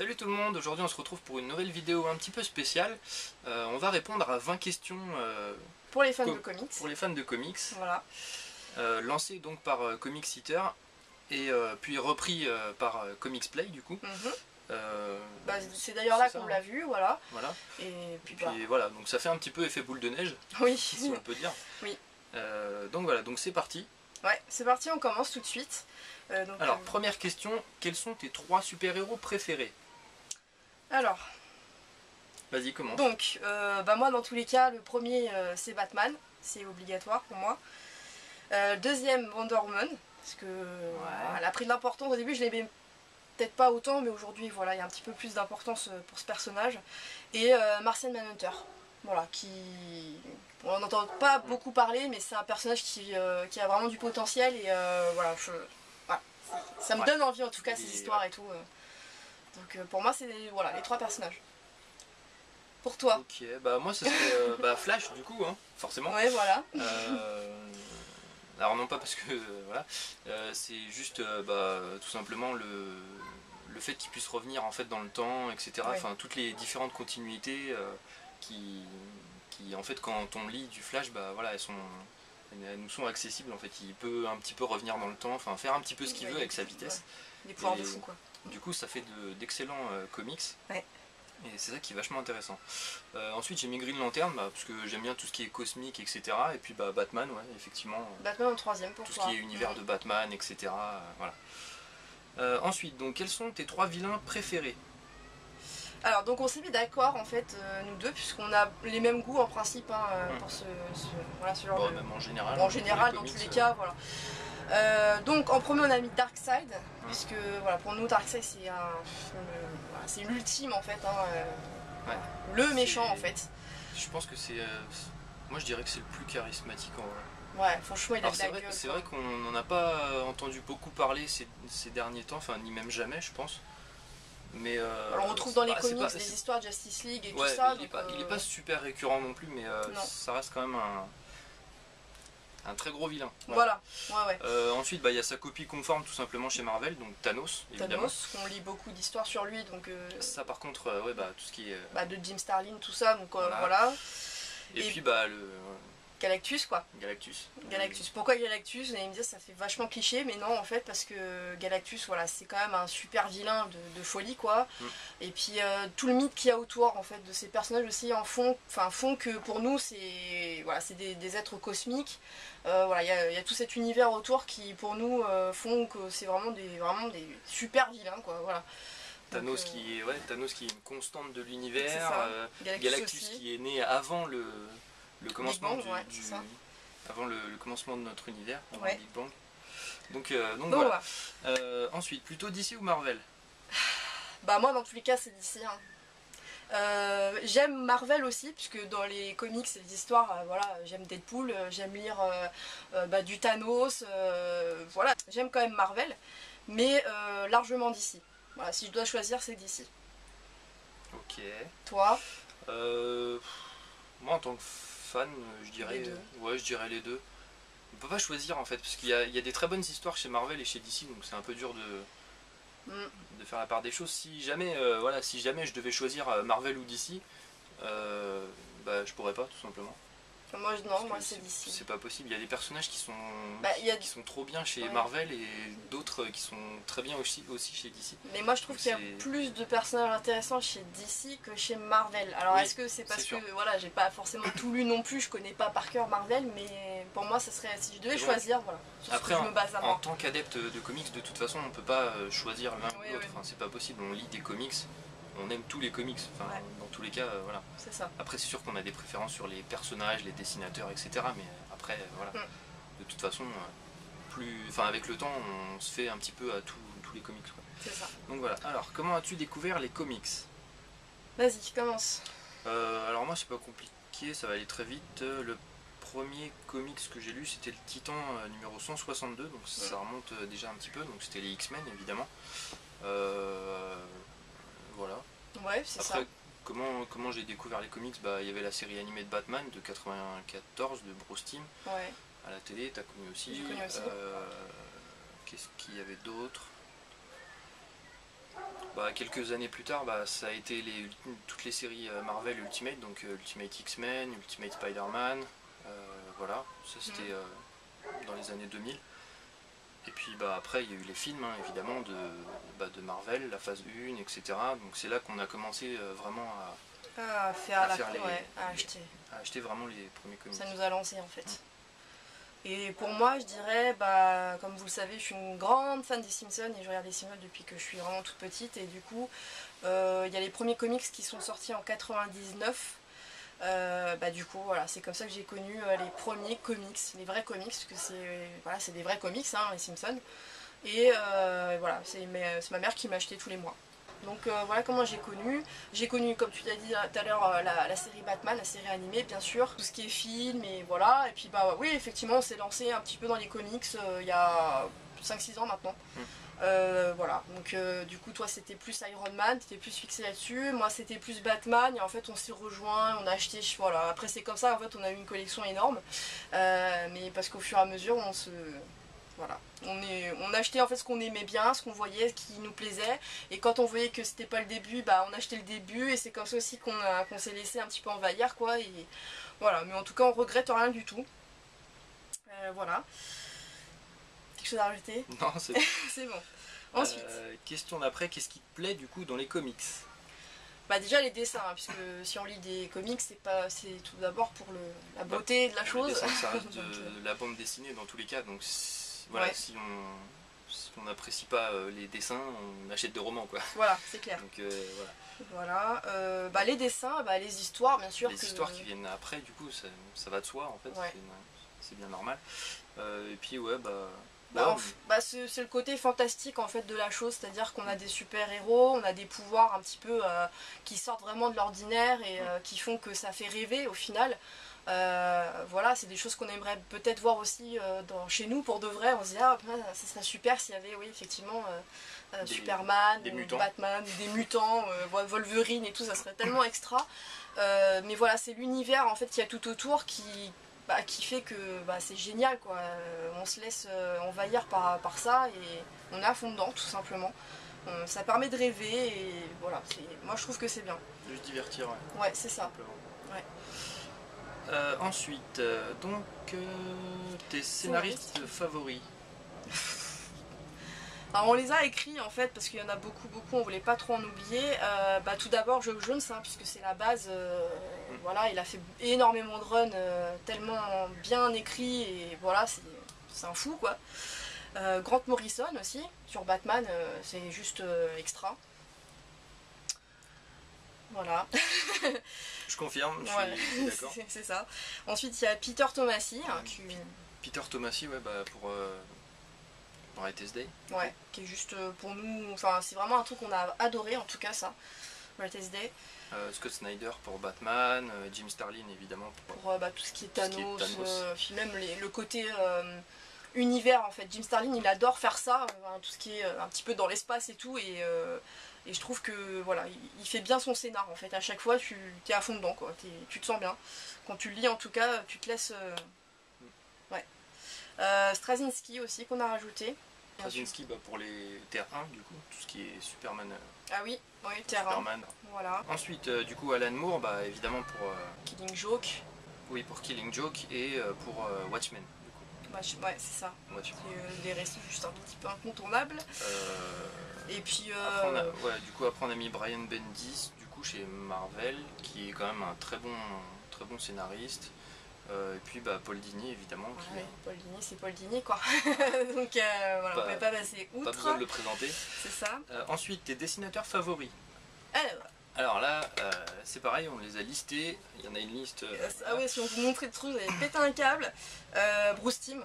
Salut tout le monde, aujourd'hui on se retrouve pour une nouvelle vidéo un petit peu spéciale. On va répondre à 20 questions pour les fans de comics. Pour les fans de comics. Voilà. Lancées donc par Comics Eater et puis repris par Comics Play du coup. C'est d'ailleurs là qu'on l'a vu, voilà. Et puis voilà, donc ça fait un petit peu effet boule de neige, oui. si on peut dire. Oui. Donc voilà, donc c'est parti. Ouais, c'est parti, on commence tout de suite. Alors, première question, quels sont tes 3 super-héros préférés? Alors, vas-y, commence. Donc, moi dans tous les cas, le premier c'est Batman, c'est obligatoire pour moi. Deuxième, Wonder Woman, parce que elle a pris de l'importance. Au début, je l'aimais peut-être pas autant, mais aujourd'hui, voilà, il y a un petit peu plus d'importance pour ce personnage. Et Martian Manhunter, voilà, on n'entend pas beaucoup parler, mais c'est un personnage qui a vraiment du potentiel et voilà, ça me donne envie en tout cas ces histoires et tout. Donc pour moi, c'est les 3 personnages. Pour toi? Ok, bah moi ce serait Flash du coup, hein, forcément. Ouais, voilà. Alors non pas parce que voilà, c'est juste tout simplement le fait qu'il puisse revenir en fait dans le temps, etc. Ouais. Enfin toutes les différentes continuités qui en fait quand on lit du Flash, voilà, elles nous sont accessibles en fait. Il peut un petit peu revenir dans le temps, enfin faire un petit peu ce qu'il veut avec sa vitesse. Des pouvoirs de fou quoi. Du coup ça fait d'excellents comics. Ouais. Et c'est ça qui est vachement intéressant. Ensuite j'ai mis Green Lantern parce que j'aime bien tout ce qui est cosmique, etc. Et puis Batman, ouais, effectivement. Batman en troisième pour tout toi. Ce qui est univers de Batman, etc. Voilà. Ensuite, donc quels sont tes 3 vilains préférés? Alors donc on s'est mis d'accord en fait nous deux, puisqu'on a les mêmes goûts en principe hein, pour ce genre de... Même en général. En général, dans tous les cas, voilà. Donc en premier on a mis Darkseid, puisque voilà, pour nous Darkseid c'est l'ultime en fait, hein, le méchant en fait. Je pense que c'est... moi je dirais que c'est le plus charismatique en vrai. Ouais, franchement il a de la gueule. C'est vrai qu'on n'en a pas entendu beaucoup parler ces derniers temps, enfin ni même jamais je pense. Mais alors on retrouve dans les comics des histoires de Justice League et tout ça. Il est pas super récurrent non plus, mais ça reste quand même un très gros vilain. Ouais. Voilà, ensuite, il y a sa copie conforme tout simplement chez Marvel, donc Thanos, évidemment. Thanos, on lit beaucoup d'histoires sur lui, donc... Ça par contre, tout ce qui est... de Jim Starlin, tout ça, donc voilà. Et puis Galactus quoi. Galactus. Pourquoi Galactus? Vous allez me dire ça fait vachement cliché, mais non en fait parce que Galactus voilà c'est quand même un super vilain de folie quoi. Et puis tout le mythe qu'il y a autour en fait de ces personnages aussi font que pour nous c'est des êtres cosmiques. Il y a tout cet univers autour qui pour nous font que c'est vraiment des super vilains quoi, voilà. Thanos qui est une constante de l'univers, Galactus qui est né avant le commencement avant le commencement de notre univers, avant le Big Bang. Donc voilà. Ensuite, plutôt DC ou Marvel? Moi dans tous les cas c'est DC. Hein. J'aime Marvel aussi, puisque dans les comics et les histoires, j'aime Deadpool, j'aime lire du Thanos, voilà, j'aime quand même Marvel, mais largement DC. Voilà, si je dois choisir c'est DC. Ok. Toi? Moi en tant que fan, je dirais les deux. On peut pas choisir en fait, parce qu'il y a des très bonnes histoires chez Marvel et chez DC, donc c'est un peu dur de faire la part des choses. Si jamais je devais choisir Marvel ou DC, je pourrais pas tout simplement. Moi c'est DC. C'est pas possible, il y a des personnages qui sont trop bien chez Marvel et d'autres qui sont très bien aussi chez DC. Mais moi je trouve qu'il y a plus de personnages intéressants chez DC que chez Marvel. Alors est-ce que c'est parce que j'ai pas forcément tout lu non plus, je connais pas par cœur Marvel, mais pour moi ça serait, si je devais choisir, sur après, ce que je me base à moi. En tant qu'adepte de comics, de toute façon on peut pas choisir l'un ou l'autre, c'est pas possible, on lit des comics. On aime tous les comics, dans tous les cas, voilà. C'est ça. Après, c'est sûr qu'on a des préférences sur les personnages, les dessinateurs, etc. Mais après, voilà. De toute façon, avec le temps, on se fait un petit peu à tous les comics. C'est ça. Donc voilà. Alors, comment as-tu découvert les comics? Vas-y, commence. Alors moi, c'est pas compliqué, ça va aller très vite. Le premier comics que j'ai lu, c'était le Titan numéro 162, donc ça remonte déjà un petit peu. Donc c'était les X-Men, évidemment. Voilà. Ouais, c'est ça. Après, comment j'ai découvert les comics? Il y avait la série animée de Batman de 94 de Bruce Timm à la télé, t'as connu aussi. J'ai connu aussi. Qu'est-ce qu'il y avait d'autre? Bah, quelques années plus tard, bah, ça a été toutes les séries Marvel Ultimate, donc Ultimate X-Men, Ultimate Spider-Man, voilà, ça c'était dans les années 2000. Et puis bah, après il y a eu les films hein, évidemment de Marvel, la phase 1, etc. Donc c'est là qu'on a commencé vraiment à acheter vraiment les premiers comics. Ça nous a lancé en fait. Et pour moi, je dirais, bah, comme vous le savez, je suis une grande fan des Simpsons et je regarde les Simpsons depuis que je suis vraiment toute petite. Et du coup, il y a les premiers comics qui sont sortis en 99. Bah, du coup, voilà, c'est comme ça que j'ai connu les premiers comics, les vrais comics, parce que c'est des vrais comics, hein, les Simpsons. Et voilà, c'est ma mère qui m'a acheté tous les mois. Donc voilà comment j'ai connu. J'ai connu, comme tu l'as dit tout à l'heure, la série Batman, la série animée bien sûr, tout ce qui est film et voilà. Et puis bah oui, effectivement, on s'est lancé un petit peu dans les comics il y a 5-6 ans maintenant. Voilà, donc du coup toi c'était plus Iron Man, t'étais plus fixé là-dessus, moi c'était plus Batman et en fait on s'est rejoint, on a acheté, voilà, après c'est comme ça en fait on a eu une collection énorme, mais parce qu'au fur et à mesure voilà, on achetait en fait ce qu'on aimait bien, ce qu'on voyait, ce qui nous plaisait, et quand on voyait que c'était pas le début, bah on achetait le début, et c'est comme ça aussi qu'on s'est laissé un petit peu envahir quoi, et voilà, mais en tout cas on regrette rien du tout. Voilà. Quelque chose à rajouter? Non, c'est bon. C'est bon. Ensuite. Question d'après, qu'est-ce qui te plaît du coup dans les comics? Bah déjà les dessins, hein, puisque si on lit des comics, c'est tout d'abord pour la beauté de la chose. Les dessins, ça reste de la bande dessinée dans tous les cas, donc voilà, ouais. Si on n'apprécie pas les dessins, on achète des romans quoi. Voilà, c'est clair. Donc voilà. Bah, les dessins, bah, les histoires bien sûr. Les histoires qui viennent après, du coup, ça va de soi en fait, ouais. C'est bien normal. Et puis ouais, c'est le côté fantastique en fait de la chose, c'est-à-dire qu'on a des super-héros, on a des pouvoirs un petit peu qui sortent vraiment de l'ordinaire et qui font que ça fait rêver au final. Voilà, c'est des choses qu'on aimerait peut-être voir aussi chez nous pour de vrai. On se dit ah ça serait super s'il y avait oui effectivement Superman, ou Batman, des mutants, Wolverine et tout, ça serait tellement extra. Mais voilà, c'est l'univers en fait qu'il y a tout autour qui fait que c'est génial quoi. On se laisse envahir par ça et on est à fond dedans tout simplement. Ça permet de rêver et voilà, moi je trouve que c'est bien. De se divertir, ouais. Ouais, c'est ça. Ouais. Ensuite, donc tes scénaristes favoris? Alors on les a écrits en fait parce qu'il y en a beaucoup, on voulait pas trop en oublier. Tout d'abord Geoff Johns, hein, puisque c'est la base, voilà, il a fait énormément de runs, tellement bien écrits et voilà, c'est un fou quoi. Grant Morrison aussi, sur Batman, c'est juste extra. Voilà. Je confirme, je suis d'accord. C'est ça. Ensuite il y a Peter Tomasi. Peter Tomasi, ouais, pour Brightest Day. Ouais, qui est juste pour nous, enfin c'est vraiment un truc qu'on a adoré en tout cas ça, Brightest Day. Scott Snyder pour Batman, Jim Starlin évidemment pour tout ce qui est Thanos, puis même le côté univers en fait. Jim Starlin il adore faire ça, tout ce qui est un petit peu dans l'espace et tout, et je trouve que voilà, il fait bien son scénar en fait. À chaque fois tu es à fond dedans quoi, tu te sens bien. Quand tu le lis en tout cas, tu te laisses... Ouais. Straczynski aussi qu'on a rajouté. Straczynski pour les Terre 1 du coup, tout ce qui est Superman. Ah oui, Terre 1. Superman. Voilà. Ensuite du coup Alan Moore, évidemment pour... Killing Joke. Oui, pour Killing Joke et pour Watchmen. Ouais, c'est ça. C'est des récits juste un petit peu incontournables. Et puis... Après on a mis Brian Bendis du coup chez Marvel, qui est quand même un très bon scénariste. Et puis Paul Dini évidemment. Paul Dini c'est Paul Dini quoi. Donc voilà, on ne peut pas passer outre. Pas besoin de le présenter. C'est ça. Ensuite, tes dessinateurs favoris. Alors là, c'est pareil, on les a listés. Il y en a une liste. Ah ouais, si on vous montrait le truc, vous allez péter un câble. Bruce Timm.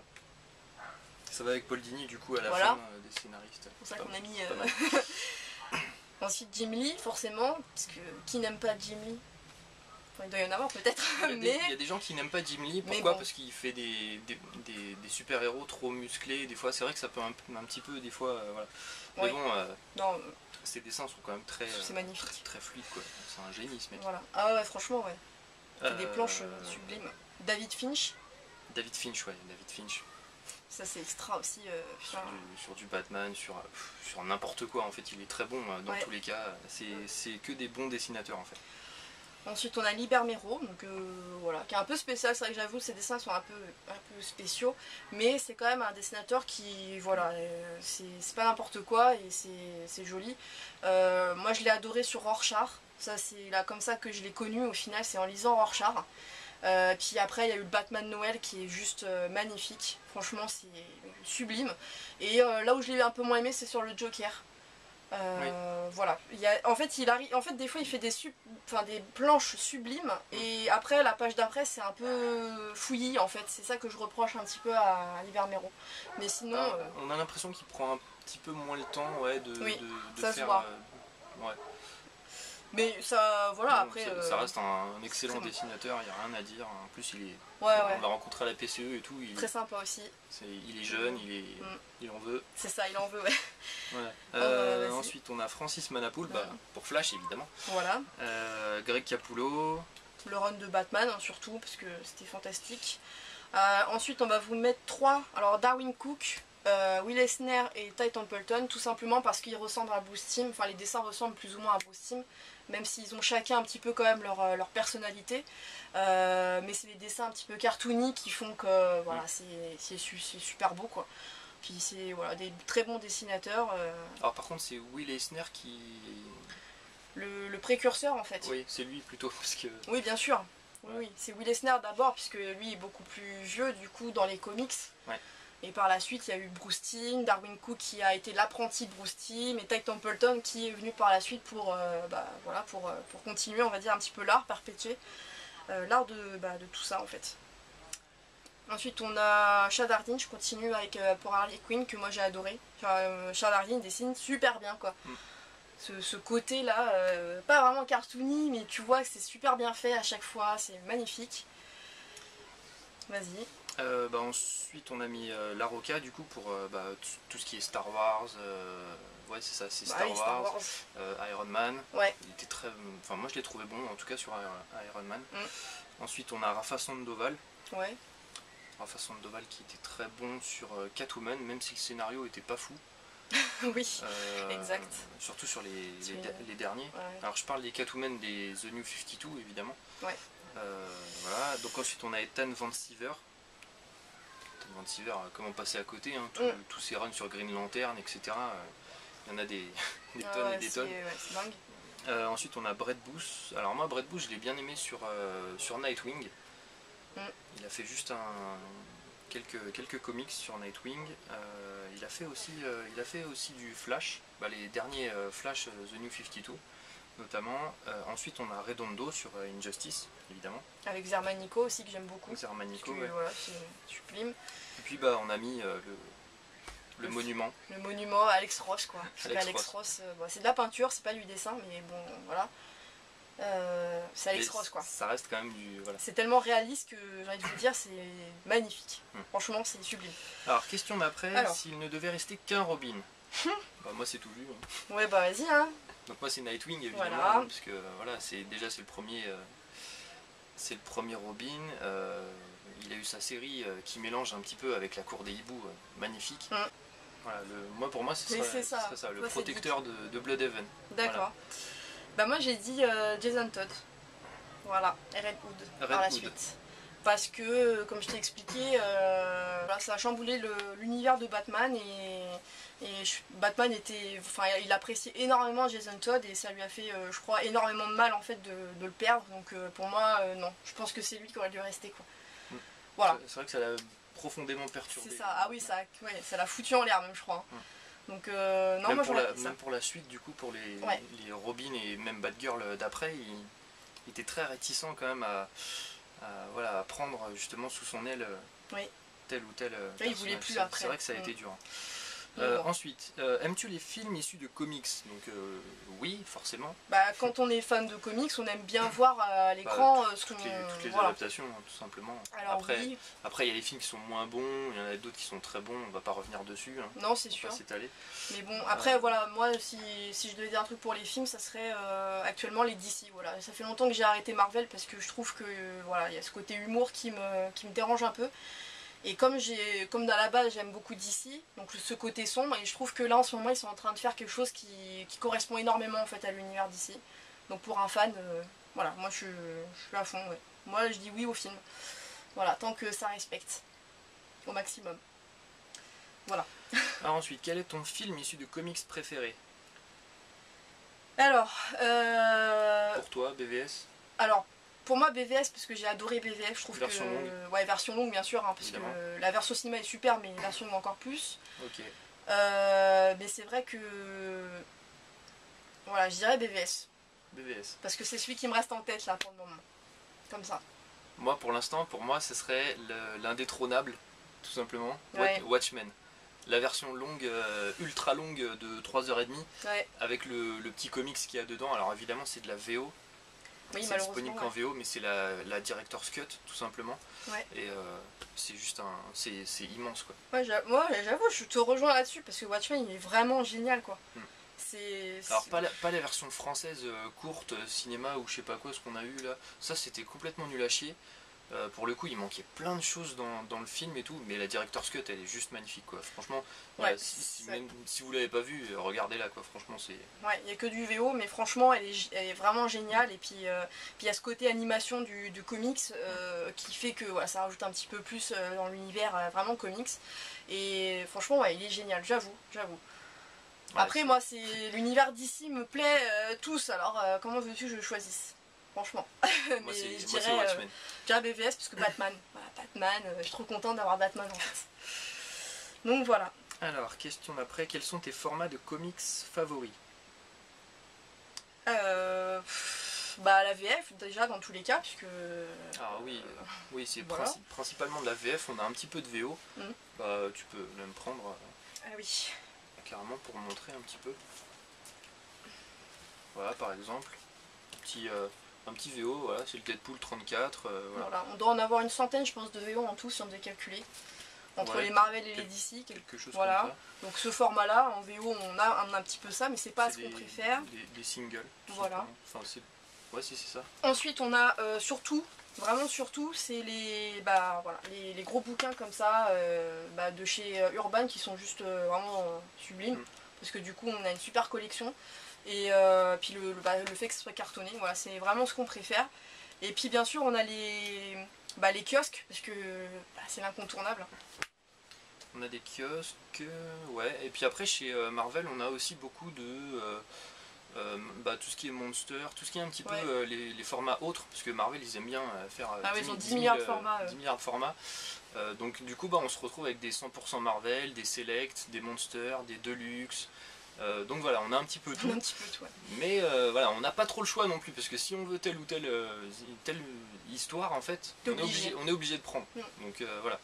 Ça va avec Paul Dini du coup à la fin des scénaristes. C'est pour ça qu'on a mis. Ensuite Jim Lee forcément, parce que qui n'aime pas Jim Lee? Il doit y en avoir peut-être, il y a des gens qui n'aiment pas Jim Lee, pourquoi? Parce qu'il fait des super-héros trop musclés, des fois c'est vrai que ça peut un petit peu, des fois, voilà. Mais bon, ses dessins sont quand même très fluides quoi, c'est un génie ce mec. Voilà. Ah ouais, franchement, ouais. Il fait des planches sublimes. David Finch. David Finch. Ça c'est extra aussi. Sur du Batman, sur n'importe quoi en fait, il est très bon dans tous les cas. C'est que des bons dessinateurs en fait. Ensuite on a Liber Mero, donc voilà, qui est un peu spécial, c'est vrai que j'avoue ses dessins sont un peu spéciaux, mais c'est quand même un dessinateur qui, voilà, c'est pas n'importe quoi et c'est joli. Moi je l'ai adoré sur Rorschach, ça c'est là comme ça que je l'ai connu au final, c'est en lisant Rorschach. Puis après il y a eu le Batman Noël qui est juste magnifique, franchement c'est sublime. Et là où je l'ai un peu moins aimé c'est sur le Joker. Oui. Voilà, en fait des fois il fait des planches sublimes et après la page d'après c'est un peu fouillis en fait, c'est ça que je reproche un petit peu à Liber Mero, mais sinon on a l'impression qu'il prend un petit peu moins le temps de ça faire se voit. Ouais. Mais ça, voilà, après... Ça reste un excellent dessinateur, il n'y a rien à dire. En plus, on l'a rencontré à la PCE et tout. Très sympa aussi. Il est jeune, il en veut. C'est ça, il en veut, ouais. Voilà. Ensuite, on a Francis Manapoul, pour Flash, évidemment. Voilà. Greg Capullo. Le run de Batman, hein, surtout, parce que c'était fantastique. Ensuite, on va vous mettre 3. Alors, Darwyn Cooke, Will Eisner et Ty Templeton, tout simplement parce qu'ils ressemblent à Bruce Timm. Enfin, les dessins ressemblent plus ou moins à Bruce Timm, même s'ils ont chacun un petit peu quand même leur personnalité. Mais c'est des dessins un petit peu cartoony qui font que voilà, c'est super beau, quoi. Puis c'est voilà, des très bons dessinateurs. Alors par contre, c'est Will Eisner qui... Le précurseur en fait. Oui, c'est lui plutôt, parce que... Oui, bien sûr. Oui, c'est Will Eisner d'abord, puisque lui est beaucoup plus vieux du coup dans les comics. Ouais. Et par la suite, il y a eu Bruce Timm, Darwyn Cooke qui a été l'apprenti de Bruce Timm, et Ty Templeton qui est venu par la suite pour continuer, on va dire, un petit peu l'art, perpétuer l'art de tout ça en fait. Ensuite, on a Chad Hardin, je continue avec pour Harley Quinn, que moi j'ai adoré. Chad Hardin dessine super bien, quoi. Ce côté là, pas vraiment cartoony, mais tu vois que c'est super bien fait à chaque fois, c'est magnifique. Vas-y. Ensuite on a mis La Roca du coup pour tout ce qui est Star Wars, ouais c'est ça, c'est Star Wars. Iron Man, ouais. Il était très, enfin moi je l'ai trouvé bon en tout cas sur Iron Man. Ensuite on a Rafa Sandoval, ouais. Rafa Sandoval qui était très bon sur Catwoman, même si le scénario était pas fou. Oui, exact. Surtout sur les derniers. Ouais. Alors je parle des Catwoman des The New 52 évidemment. Ouais. Voilà, donc ensuite on a Ethan Van Sciver. Van Sciver, comment passer à côté, hein, tous ces runs sur Green Lantern, etc. Il y en a des tonnes et des tonnes. C'est dingue. Ensuite on a Brett Booth. Alors moi Brett Booth je l'ai bien aimé sur Nightwing. Il a fait juste quelques comics sur Nightwing. Il a fait aussi du Flash, les derniers Flash The New 52 notamment. Ensuite on a Redondo sur Injustice évidemment. Avec Zermanico aussi que j'aime beaucoup. Zermanico, ouais. Voilà, c'est sublime. Et puis on a mis le monument. Le monument, Alex Ross quoi. Alex Ross, c'est de la peinture, c'est pas du dessin, mais bon voilà. C'est Alex Ross quoi. Ça reste quand même du... Voilà. C'est tellement réaliste que j'ai envie de vous dire, c'est magnifique. Franchement c'est sublime. Alors question d'après, s'il ne devait rester qu'un Robin. Moi c'est tout vu. Hein. Ouais vas-y hein. Donc moi c'est Nightwing évidemment, voilà. Parce que voilà, c'est le premier Robin. Il a eu sa série qui mélange un petit peu avec la cour des hiboux, magnifique. Voilà, pour moi ce serait ça, le protecteur de Bloodhaven. D'accord. Voilà. Moi j'ai dit Jason Todd. Voilà, et Red Hood par la suite. Parce que, comme je t'ai expliqué, ça a chamboulé l'univers de Batman et Batman il appréciait énormément Jason Todd et ça lui a fait, je crois, énormément de mal en fait de le perdre. Donc pour moi, non, je pense que c'est lui qui aurait dû rester quoi. Voilà. C'est vrai que ça l'a profondément perturbé. C'est ça, ah oui, ça l'a foutu en l'air même, je crois. Donc non, même pour la suite, du coup, pour les Robin et même Batgirl d'après, il était très réticent quand même à prendre justement sous son aile tel ou tel personnage. Il voulait plus après. C'est vrai que ça a été dur. Ensuite, aimes-tu les films issus de comics? Donc oui, forcément. Quand on est fan de comics, on aime bien voir à l'écran toutes les adaptations, tout simplement. Alors, après, il y a les films qui sont moins bons, il y en a d'autres qui sont très bons, on va pas revenir dessus. Hein. Non, c'est sûr. Mais bon, après, voilà, moi, si je devais dire un truc pour les films, ça serait actuellement les DC. Voilà. Ça fait longtemps que j'ai arrêté Marvel parce que je trouve que voilà, il y a ce côté humour qui me dérange un peu. Et comme à la base j'aime beaucoup DC, donc ce côté sombre, et je trouve que là en ce moment ils sont en train de faire quelque chose qui correspond énormément en fait à l'univers DC. Donc pour un fan, voilà, moi je suis à fond, ouais. Moi je dis oui au film. Voilà, tant que ça respecte. Au maximum. Voilà. Alors ensuite, quel est ton film issu de comics préféré? Alors, pour toi, BVS? Alors, pour moi, BVS, parce que j'ai adoré BVS, je trouve version longue. Ouais, version longue, bien sûr, hein, parce évidemment. que la version cinéma est super, mais la version longue encore plus. Ok. Mais c'est vrai que... Voilà, je dirais BVS. BVS. Parce que c'est celui qui me reste en tête, là, pour le moment. Comme ça. Moi, pour l'instant, pour moi, ce serait l'indétrônable, tout simplement. Ouais. Watchmen. La version longue, ultra longue de 3h30, ouais. avec le petit comics qu'il y a dedans. Alors évidemment, c'est de la VO. Oui, c'est disponible qu'en VO, mais c'est la Director's Cut, tout simplement. Ouais. Et c'est juste c'est immense, quoi. Ouais, j'avoue, je te rejoins là-dessus, parce que Watchmen, il est vraiment génial, quoi. Alors pas la version française courte, cinéma ou je sais pas quoi, ce qu'on a eu là, ça c'était complètement nul à chier. Pour le coup il manquait plein de choses dans le film et tout, mais la Director's Cut elle est juste magnifique quoi. Franchement, voilà, ouais, si vous l'avez pas vu, regardez-la quoi, franchement c'est... Ouais, il n'y a que du VO, mais franchement elle est vraiment géniale. Et puis il y a ce côté animation du comics qui fait que voilà, ça rajoute un petit peu plus dans l'univers vraiment comics. Et franchement ouais, il est génial, j'avoue. Ouais, après moi c'est l'univers d'ici me plaît tous, alors comment veux-tu que je choisisse? Franchement. Moi je dirais BVS parce que Batman. Voilà, Batman, je suis trop contente d'avoir Batman en fait. Donc voilà. Alors, question d'après, quels sont tes formats de comics favoris? Bah la VF déjà dans tous les cas, puisque... Ah oui, oui c'est voilà. Principalement de la VF, on a un petit peu de VO. Bah, tu peux même prendre... Ah oui. Carrément pour montrer un petit peu. Voilà par exemple, un petit VO, voilà, c'est le Deadpool 34. Voilà, on doit en avoir une centaine je pense de VO en tout si on devait calculer. Entre les Marvel et les DC. Quelque chose voilà. comme ça. Donc ce format là, en VO on a un petit peu ça, mais c'est pas ce qu'on préfère. Des singles. Voilà. Enfin, ouais c'est ça. Ensuite on a surtout, vraiment surtout, c'est les gros bouquins comme ça de chez Urban qui sont juste vraiment sublimes. Parce que du coup on a une super collection. Et puis le fait que ce soit cartonné, voilà, c'est vraiment ce qu'on préfère. Et puis bien sûr on a les kiosques, parce que c'est l'incontournable. On a des kiosques, ouais. Et puis après chez Marvel on a aussi beaucoup de... tout ce qui est Monster, tout ce qui est un petit peu les formats autres, parce que Marvel ils aiment bien faire 10 milliards de formats. 10 milliards de formats. Donc du coup on se retrouve avec des 100% Marvel, des Select, des Monster, des Deluxe. Donc voilà, on a un petit peu tout. Ouais. Mais voilà, on n'a pas trop le choix non plus, parce que si on veut telle ou telle histoire, en fait, on est obligé de prendre. Donc voilà.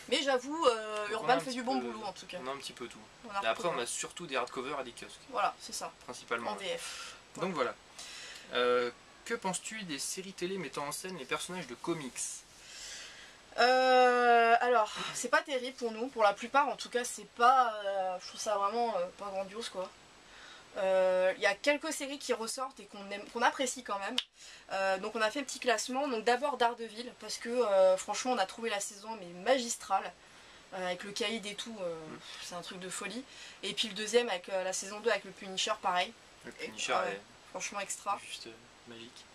Mais j'avoue, Urban fait du bon boulot en tout cas. On a un petit peu tout. Et après, on a surtout des hardcovers et des kiosques. Voilà, c'est ça. Principalement. En VF. Donc voilà. Que penses-tu des séries télé mettant en scène les personnages de comics? Alors, c'est pas terrible pour nous, pour la plupart en tout cas, c'est pas. Je trouve ça vraiment pas grandiose quoi. Il y a quelques séries qui ressortent et qu'on apprécie quand même. Donc on a fait un petit classement. Donc d'abord Daredevil, parce que franchement on a trouvé la saison mais magistrale. Avec le caïd et tout, c'est un truc de folie. Et puis le deuxième avec la saison 2 avec le Punisher, pareil. Le Punisher est franchement extra. Juste magique.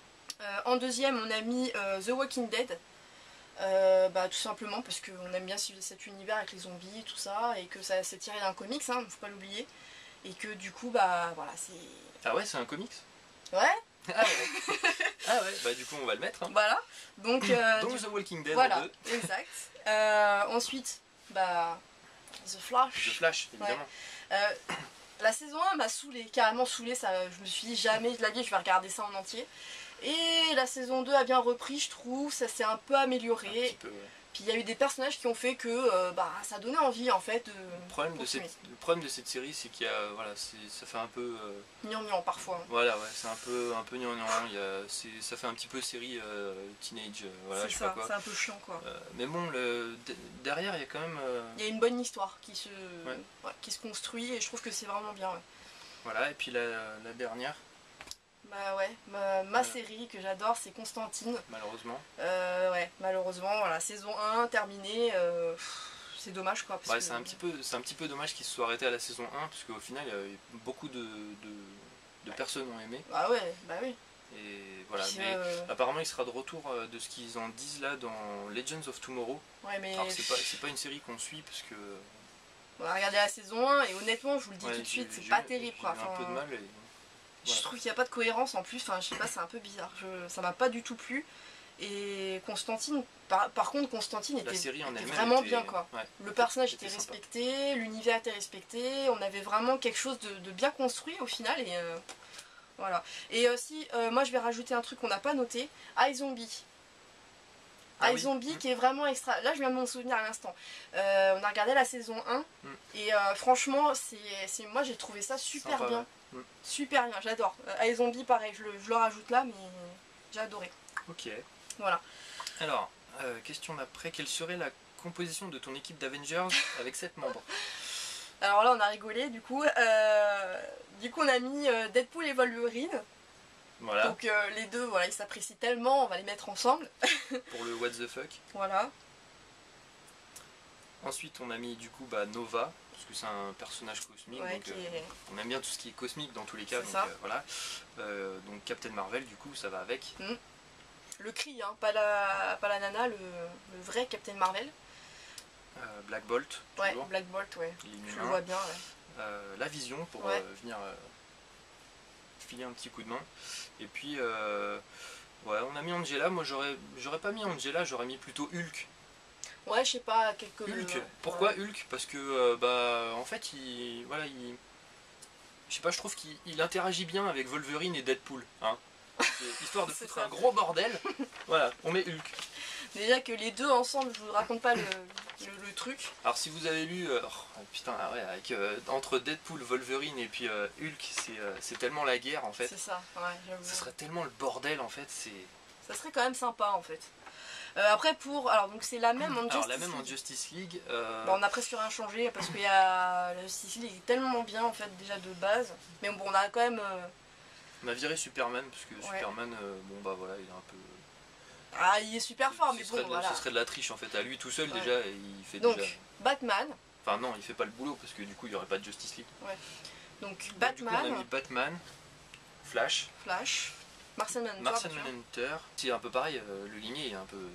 En deuxième on a mis The Walking Dead. Tout simplement parce qu'on aime bien suivre cet univers avec les zombies et tout ça, et que ça s'est tiré d'un comics, hein, faut pas l'oublier, et que du coup voilà c'est... Ah ouais, c'est un comics? Ouais. Ah ouais. Ah ouais, du coup on va le mettre. Hein. Voilà, donc The Walking Dead. Voilà, exact. Ensuite, The Flash. The Flash, évidemment. Ouais. La saison 1 m'a saoulée, carrément saoulée, je me suis dit jamais de la vie je vais regarder ça en entier. Et la saison 2 a bien repris, je trouve, ça s'est un peu amélioré. Un petit peu, ouais. Puis il y a eu des personnages qui ont fait que ça donnait envie en fait de... Le problème de cette série, c'est qu'il y a, voilà, ça fait un peu... gnangnan parfois. Voilà, ouais, c'est un peu gnangnan, ça fait un petit peu série teenage, voilà, je sais pas quoi. C'est un peu chiant quoi. Mais bon, derrière il y a quand même... Il y a une bonne histoire qui se construit et je trouve que c'est vraiment bien. Ouais. Voilà, et puis la dernière. Bah ouais, ma série que j'adore c'est Constantine. Malheureusement. Ouais, malheureusement, voilà, saison 1 terminée, c'est dommage quoi. Ouais, c'est un petit peu dommage qu'il se soit arrêté à la saison 1, parce qu'au final, beaucoup de personnes ont aimé. Ah ouais, bah oui. Et voilà, Puis, mais apparemment il sera de retour de ce qu'ils en disent là dans Legends of Tomorrow. Ouais, mais... Alors c'est pas une série qu'on suit, parce que... On a regardé la saison 1 et honnêtement, je vous le dis tout de suite, c'est pas terrible quoi. J'ai un peu de mal. Et... Je trouve qu'il n'y a pas de cohérence en plus, enfin je sais pas, c'est un peu bizarre, ça m'a pas du tout plu. Et Constantine, par contre Constantine était vraiment bien quoi. Ouais, le personnage était respecté, l'univers était respecté, on avait vraiment quelque chose de bien construit au final et voilà. Et aussi, moi je vais rajouter un truc qu'on n'a pas noté, iZombie. Ah, iZombie qui est vraiment extra. Là je viens de m'en souvenir à l'instant. On a regardé la saison 1 et franchement moi j'ai trouvé ça super bien. Super bien, j'adore. iZombie pareil, je le rajoute là mais j'ai adoré. Ok. Voilà. Alors, question d'après, quelle serait la composition de ton équipe d'Avengers avec 7 membres? Alors là on a rigolé du coup. On a mis Deadpool et Wolverine. Voilà. Donc les deux, voilà, ils s'apprécient tellement, on va les mettre ensemble. Pour le what the fuck. Voilà. Ensuite on a mis du coup Nova, parce que c'est un personnage cosmique, ouais, donc, on aime bien tout ce qui est cosmique dans tous les cas. Donc, voilà. Donc Captain Marvel du coup ça va avec. Le cri, hein, pas la nana, le vrai Captain Marvel. Black Bolt. Ouais, Black Bolt, ouais. Je le vois bien, ouais. La Vision pour venir filer un petit coup de main. Et puis ouais, on a mis Angela. Moi j'aurais pas mis Angela, j'aurais mis plutôt Hulk. Ouais, je sais pas, quelques... Hulk. Pourquoi Hulk? Parce que en fait je sais pas, je trouve qu'il interagit bien avec Wolverine et Deadpool, hein. Histoire de foutre un gros bordel. Voilà, on met Hulk. Déjà que les deux ensemble, je vous raconte pas le truc. Alors si vous avez lu, putain, ouais, avec, entre Deadpool, Wolverine et puis Hulk, c'est tellement la guerre en fait. C'est ça, ouais, j'avoue. Ça serait tellement le bordel en fait, ça serait quand même sympa en fait. Après alors donc c'est la même en Justice League. La même en Justice League. On a presque rien changé parce qu'il y a la Justice League est tellement bien en fait déjà de base. Mais bon, on a quand même... On a viré Superman parce que Superman, voilà, il est un peu... Ah, il est super fort, mais bon, voilà. Ce serait de la triche en fait, à lui tout seul déjà, et il fait donc, déjà... Batman. Enfin non, il fait pas le boulot parce que du coup il n'y aurait pas de Justice League. Ouais. Donc Batman. Du coup, on a mis Batman, Flash, Martian Manhunter. C'est un peu pareil, le ligné est un peu...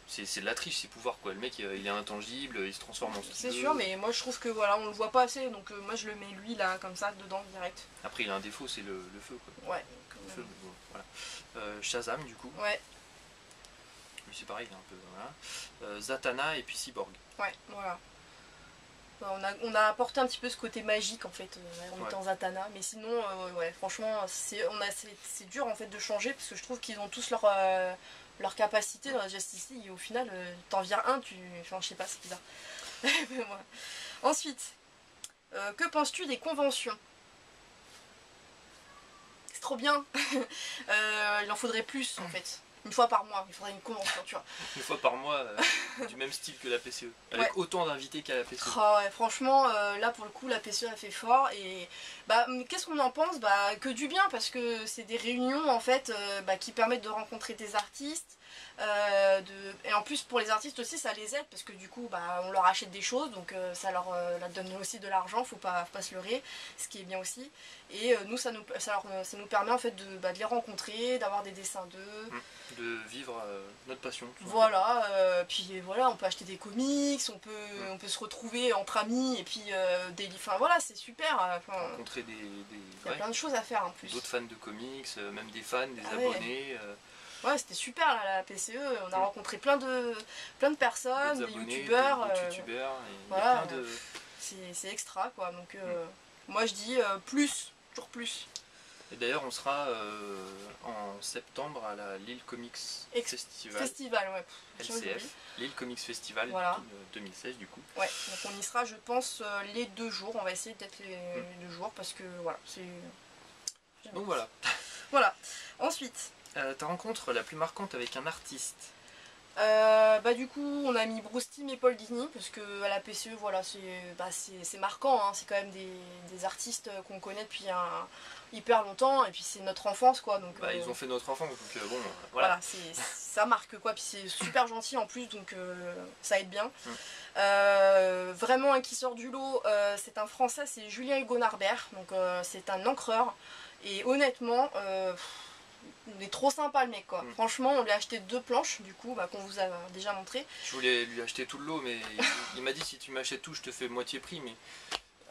C'est de la triche ses pouvoirs quoi, le mec il est intangible, il se transforme en ce qu'il C'est veut. sûr, mais moi je trouve que voilà, on le voit pas assez, donc moi je le mets lui là, comme ça, dedans direct. Après il a un défaut, c'est le feu quoi. Ouais. Le feu, bon, voilà. Shazam du coup. Ouais. Lui c'est pareil, il est un peu... Voilà. Zatanna et puis Cyborg. Ouais, voilà. On a apporté un petit peu ce côté magique en fait en mettant Zatanna, mais sinon ouais, franchement c'est dur en fait de changer parce que je trouve qu'ils ont tous leur capacité dans la Justice League et au final t'en vires un, enfin je sais pas, c'est bizarre. Voilà. Ensuite, que penses-tu des conventions? C'est trop bien. Il en faudrait plus en fait. Une fois par mois, il faudrait une convention, tu vois. Une fois par mois, du même style que la PCE. Avec autant d'invités qu'à la PCE. Oh, ouais, franchement, là pour le coup, la PCE a fait fort. Et qu'est-ce qu'on en pense? Que du bien, parce que c'est des réunions en fait qui permettent de rencontrer des artistes. Et en plus pour les artistes aussi ça les aide parce que du coup on leur achète des choses donc ça leur donne aussi de l'argent, faut pas se leurrer, ce qui est bien aussi. Et nous ça nous permet en fait de les rencontrer, d'avoir des dessins d'eux, de vivre notre passion. Voilà, puis voilà, on peut acheter des comics, on peut se retrouver entre amis et puis enfin voilà, c'est super. Rencontrer il y a plein de choses à faire en plus. D'autres fans de comics, même des fans, des abonnés. Ouais, c'était super là, la PCE, on a rencontré plein de personnes, des youtubeurs. Voilà, c'est extra quoi, donc moi je dis plus, toujours plus. Et d'ailleurs on sera en septembre à la Lille Comics Festival, ouais. LCF, Lille Comics Festival, voilà. 2016 du coup. Ouais, donc on y sera je pense les 2 jours, on va essayer d'être les 2 jours parce que voilà, c'est... Donc voilà. Voilà, ensuite... ta rencontre la plus marquante avec un artiste? Bah du coup on a mis Bruce Timm et Paul Dini parce que à la PCE voilà c'est marquant, hein. C'est quand même des artistes qu'on connaît depuis hyper longtemps et puis c'est notre enfance quoi donc bah, ils ont fait notre enfance donc bon voilà ça marque quoi, puis c'est super gentil en plus donc ça aide bien. Vraiment un qui sort du lot, c'est un français, c'est Julien Hugo Narbert, donc c'est un encreur et honnêtement il est trop sympa le mec quoi. Franchement on lui a acheté 2 planches du coup qu'on vous a déjà montré. Je voulais lui acheter tout le lot mais il m'a dit si tu m'achètes tout je te fais moitié prix mais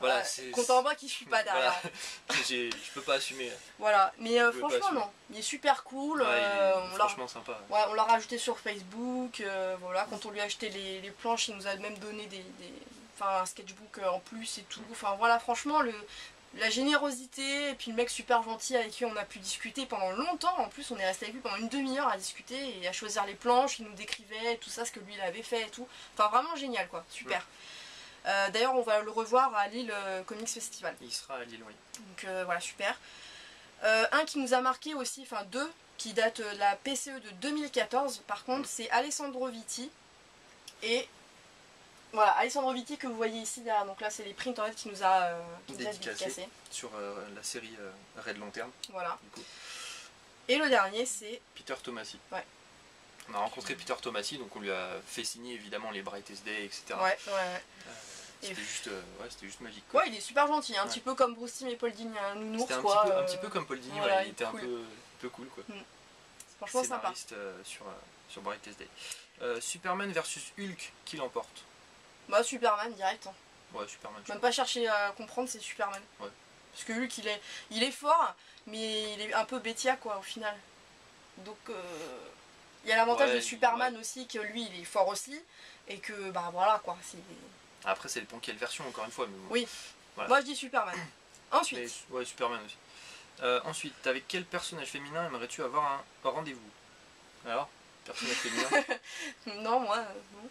voilà compte en bas qui suit pas derrière. Voilà. Je peux pas assumer. Voilà mais franchement non, il est super cool. Franchement sympa. Ouais, on l'a rajouté sur Facebook, voilà, quand on lui a acheté les planches il nous a même donné un sketchbook en plus et tout. Enfin voilà franchement la générosité et puis le mec super gentil avec qui on a pu discuter pendant longtemps. En plus on est resté avec lui pendant une demi-heure à discuter et à choisir les planches, il nous décrivait tout ça, ce que lui il avait fait et tout. Enfin vraiment génial quoi, super. D'ailleurs on va le revoir à Lille Comics Festival. Il sera à Lille, oui. Donc voilà super. Un qui nous a marqué aussi, enfin 2 qui datent de la PCE de 2014 par contre c'est Alessandro Vitti et voilà, Alessandro Vitti que vous voyez ici derrière, donc là c'est les prints en fait qui nous a dédicacé sur la série Red Lantern. Voilà. Du coup. Et le dernier c'est Peter Tomasi. Ouais. On a rencontré Peter Tomasi, donc on lui a fait signer évidemment les Brightest Day, etc. Ouais. C'était juste magique quoi. Ouais, il est super gentil, un petit peu comme Bruce Timm et Paul Dini, un nounours quoi. Un petit peu comme Paul Dini, il était cool. un peu cool quoi. Franchement sympa. Sur Brightest Day. Superman versus Hulk, qui l'emporte? Bah Superman direct. Hein. Ouais, Superman. Même pas chercher à comprendre, c'est Superman. Ouais. Parce que Hulk il est fort, mais il est un peu bêtia quoi au final. Donc il y a l'avantage de Superman aussi que lui il est fort aussi et que bah voilà quoi. Après ça dépend quelle version encore une fois. Mais bon. Oui. Voilà. Moi je dis Superman. Ensuite. Ouais Superman aussi. Ensuite, avec quel personnage féminin aimerais-tu avoir un rendez-vous? Alors, personnage féminin? Non, moi, non.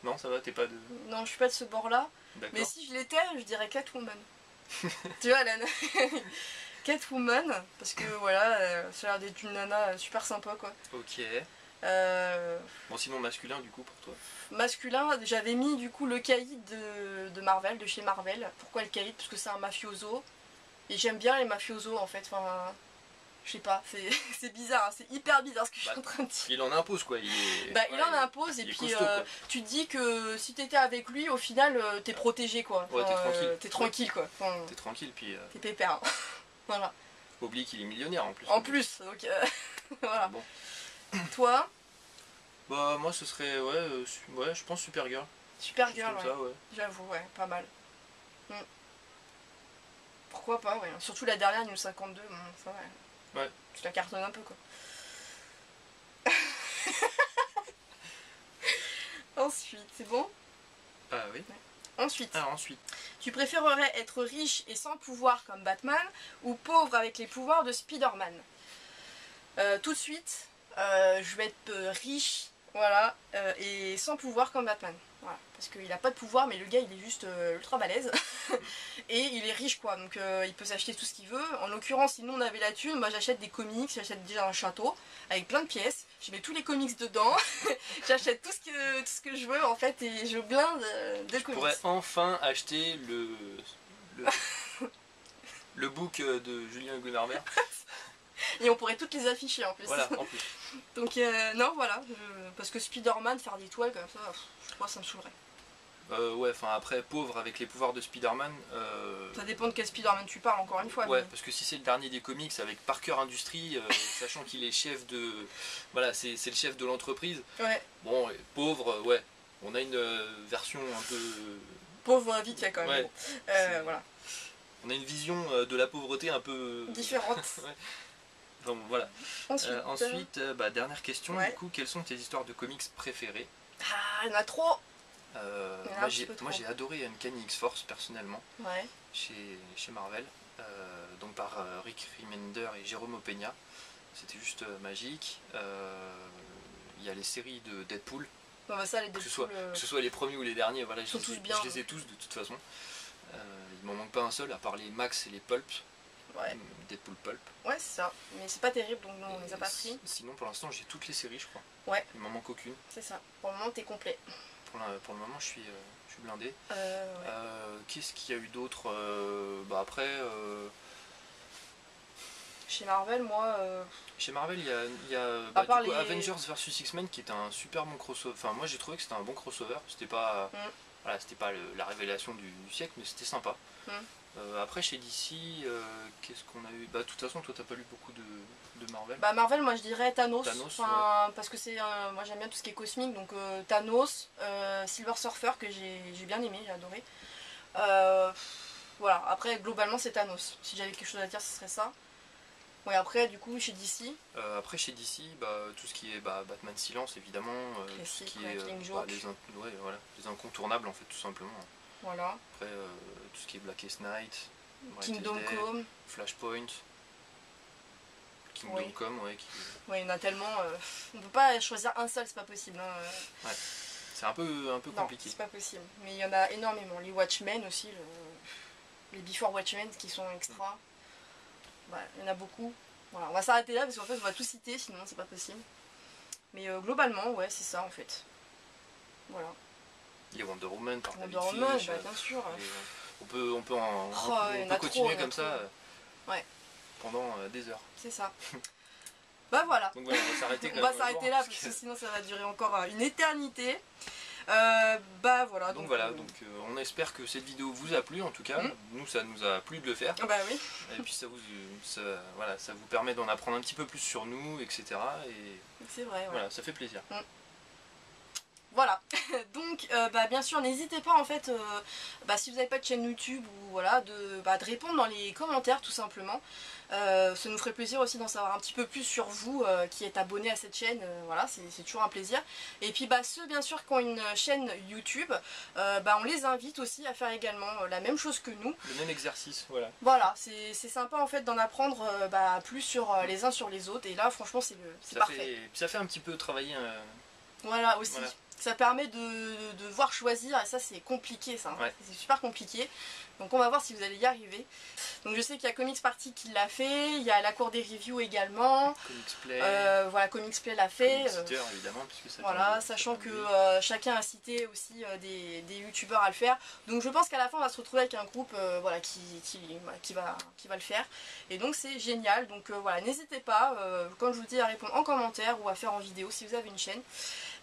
Non, ça va, t'es pas de... Non, je suis pas de ce bord-là. Mais si je l'étais, je dirais Catwoman. Tu vois, Catwoman, parce que voilà, ça a l'air d'être une nana super sympa, quoi. Ok. Bon, sinon masculin, du coup, pour toi? Masculin, j'avais mis, du coup, le caïd de Marvel, de chez Marvel. Pourquoi le caïd? Parce que c'est un mafioso. Et j'aime bien les mafiosos, en fait, enfin... Je sais pas, c'est bizarre, hein. C'est hyper bizarre ce que je suis en train de dire. Il en impose quoi. Il en impose et puis costaud, tu te dis que si t'étais avec lui, au final t'es protégé quoi. Ouais, t'es tranquille. T'es tranquille quoi. Enfin, t'es tranquille puis. T'es pépère. Voilà. Faut oublier qu'il est millionnaire en plus. En plus, donc voilà. Bon. Toi? Bah moi ce serait je pense Supergirl. Supergirl, ouais. J'avoue, ouais, pas mal. Pourquoi pas, ouais. Surtout la dernière, New 52, bon, ça va. Ouais. Tu la cartonnes un peu quoi. Ensuite, c'est bon? Ah oui. Ouais. Ensuite. Alors ensuite. Tu préférerais être riche et sans pouvoir comme Batman ou pauvre avec les pouvoirs de Spider-Man? Tout de suite, je vais être riche, voilà, et sans pouvoir comme Batman. Voilà, parce qu'il a pas de pouvoir, mais le gars il est juste ultra balèze. Et il est riche quoi, donc il peut s'acheter tout ce qu'il veut. En l'occurrence, si nous on avait la thune, moi j'achète des comics, j'achète déjà un château avec plein de pièces, je mets tous les comics dedans, j'achète tout ce que je veux en fait et je blinde de comics. Je pourrais enfin acheter le book de Julien Hugo Narbert. Et on pourrait toutes les afficher en plus. Voilà, en plus. Donc non, voilà, parce que Spider-Man, faire des toiles comme ça, je crois que ça me saoulerait. Ouais, enfin après, pauvre avec les pouvoirs de Spider-Man... Ça dépend de quel Spider-Man tu parles, encore une fois. Ouais, mais... parce que si c'est le dernier des comics avec Parker Industries, sachant qu'il est chef de... Voilà, c'est le chef de l'entreprise. Ouais. Bon, pauvre, ouais. On a une version un peu... Pauvre vite, il y a quand même. Ouais, voilà. On a une vision de la pauvreté un peu... différente. Ouais. Bon, voilà. Ensuite, dernière question, du coup, quelles sont tes histoires de comics préférées? Ah, il y en a trop. Moi j'ai adoré Uncanny X-Force personnellement, chez Marvel, donc par Rick Remender et Jérôme Opeña. C'était juste magique. Il y a les séries de Deadpool, ça, les Deadpool, que ce soit les premiers ou les derniers, voilà, je les ai tous tous de toute façon. Il m'en manque pas un seul à part les Max et les Pulp. Ouais. Deadpool Pulp. Ouais, c'est ça. Mais c'est pas terrible, donc non, on les a pas pris. Sinon, pour l'instant, j'ai toutes les séries, je crois. Ouais. Il m'en manque aucune. C'est ça. Pour le moment, t'es complet. Pour le moment, je suis blindé. Ouais. Qu'est-ce qu'il y a eu d'autre après... Chez Marvel, moi... Chez Marvel, il y a À part du coup, les... Avengers vs X-Men qui était un super bon crossover. Enfin, moi j'ai trouvé que c'était un bon crossover. C'était pas, voilà, c'était pas la révélation du siècle, mais c'était sympa. Après, chez DC, qu'est-ce qu'on a eu? Bah, de toute façon, toi t'as pas lu beaucoup de Marvel. Bah, Marvel, moi je dirais Thanos. Ouais. Parce que c'est. Moi j'aime bien tout ce qui est cosmique, donc Thanos, Silver Surfer que j'ai bien aimé, j'ai adoré. Voilà, après globalement c'est Thanos. Si j'avais quelque chose à dire, ce serait ça. Ouais, après, du coup, chez DC. Après, chez DC, tout ce qui est Batman Silence, évidemment. Classique, tout ce qui est voilà, les incontournables, en fait, tout simplement. Voilà. Après, tout ce qui est Blackest Night, Kingdom Come, Flashpoint, Kingdom Come, ouais. Ouais, il y en a tellement. On peut pas choisir un seul, c'est pas possible. Hein. Ouais. C'est un peu compliqué. C'est pas possible. Mais il y en a énormément. Les Watchmen aussi, les Before Watchmen qui sont extra. Bah, il y en a beaucoup. Voilà, on va s'arrêter là parce qu'en fait on va tout citer, sinon c'est pas possible. Mais globalement, ouais, c'est ça en fait. Voilà. Il y a Wonder Woman par Wonder Woman, bien sûr. On peut continuer comme ça pendant des heures. C'est ça. Bah voilà. Donc voilà, on va s'arrêter on va s'arrêter là parce que sinon ça va durer encore une éternité. Bah voilà. Donc voilà, on espère que cette vidéo vous a plu en tout cas. Nous ça nous a plu de le faire. Bah oui. Et puis ça vous permet d'en apprendre un petit peu plus sur nous, etc. Et c'est vrai. Voilà, ça fait plaisir. Voilà, donc bien sûr n'hésitez pas en fait, si vous n'avez pas de chaîne YouTube ou voilà, de répondre dans les commentaires tout simplement. Ça nous ferait plaisir aussi d'en savoir un petit peu plus sur vous qui êtes abonné à cette chaîne, voilà, c'est toujours un plaisir. Et puis ceux bien sûr qui ont une chaîne YouTube, on les invite aussi à faire également la même chose que nous. Le même exercice, voilà. Voilà, c'est sympa en fait d'en apprendre plus sur les uns sur les autres et là franchement c'est parfait. Ça fait un petit peu travailler. Voilà aussi. Voilà. Ça permet de devoir choisir et ça c'est compliqué ça, hein. C'est super compliqué. Donc on va voir si vous allez y arriver. Donc je sais qu'il y a Comics Party qui l'a fait, il y a la cour des reviews également. Comics Play. Voilà, Comics Play l'a fait. Évidemment, puisque ça voilà, sachant que chacun a cité aussi des youtubeurs à le faire. Donc je pense qu'à la fin on va se retrouver avec un groupe voilà, qui va le faire. Et donc c'est génial. Donc voilà, n'hésitez pas, comme je vous dis, à répondre en commentaire ou à faire en vidéo si vous avez une chaîne.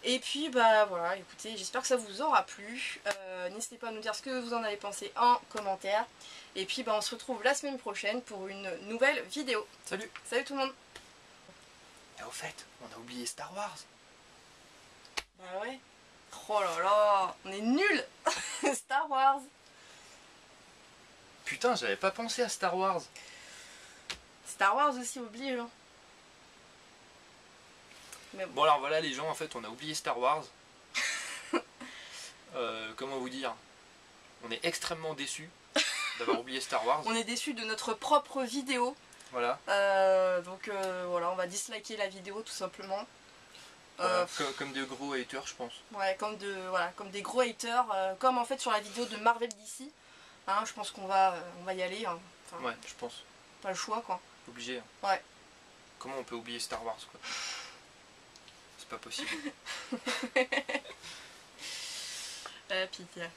Et puis voilà, écoutez, j'espère que ça vous aura plu. N'hésitez pas à nous dire ce que vous en avez pensé en commentaire. Et puis on se retrouve la semaine prochaine pour une nouvelle vidéo. Salut! Salut tout le monde! Et au fait, on a oublié Star Wars. Bah ouais. Oh là là, on est nuls. Star Wars. Putain, j'avais pas pensé à Star Wars. Star Wars aussi, oublie hein. Bon alors voilà les gens, en fait on a oublié Star Wars. Comment vous dire? On est extrêmement déçus d'avoir oublié Star Wars. On est déçus de notre propre vidéo. Voilà. Donc voilà, on va disliker la vidéo tout simplement. Comme des gros haters je pense. Ouais, comme des gros haters. Comme en fait sur la vidéo de Marvel DC. Hein, je pense qu'on va y aller. Hein. Enfin, ouais, je pense. Pas le choix quoi. Obligé. Hein. Ouais. Comment on peut oublier Star Wars quoi? C'est pas possible. Pitié.